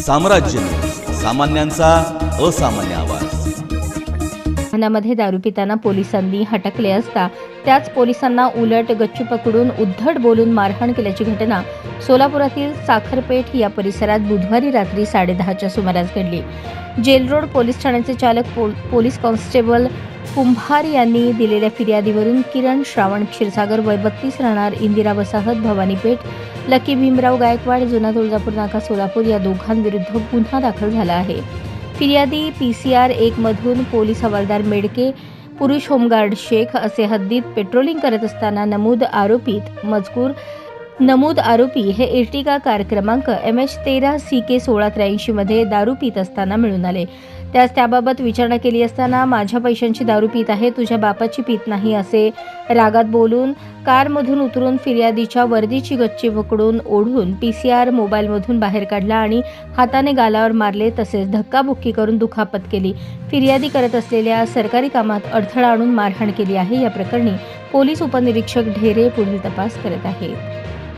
साम्राज्य न्यूज, सामान्यांचा असामान्य आवाज. वाहनामध्ये दारू पिताना पोलिसांनी हटकले असता त्याच पोलिसांना उलट गच्चू पकडून उद्धट बोलून मारहाण केल्याची घटना सोलापुरातील साखरपेठ या परिसरात बुधवारी रात्री 10:30च्या सुमारास घडली. जेल रोड पोलीस ठाण्याचे चालक पोलीस कॉन्स्टेबल कुंभार यांनी दिलेल्या फिर्यादीवरून किरण श्रावण क्षीरसागर वय 32 राहणार इंदिरा वसाहत भवानीपेठ, लकी भीमराव गायकवाड जुना तुळजापूर नाका सोलापूर या दोघांविरुद्ध गुन्हा दाखल झाला आहे. फिर्यादी PCR 1 मधून पोलीस हवालदार मेडके, पुरुष होमगार्ड शेख असे हद्दीत पेट्रोलिंग करत असताना नमूद आरोपी हे इर्टिगा कार क्रमांक MH13CK1683 मध्ये दारू पीत असताना मिळून आले. त्याबाबत विचारणा केली असताना माझ्या पैशांची दारू पीत आहे, तुझ्या बापाची पीत नाही असे रागात बोलून कारमधून उतरून फिर्यादीच्या वर्दीची गच्ची पकडून ओढून PCR मोबाईलमधून बाहेर काढला आणि हाताने गालावर मारले, तसेच धक्काबुक्की करून दुखापत केली. फिर्यादी करत असलेल्या सरकारी कामात अडथळा आणून मारहाण केली आहे. या प्रकरणी पोलीस उपनिरीक्षक ढेरे पुढील तपास करत आहेत.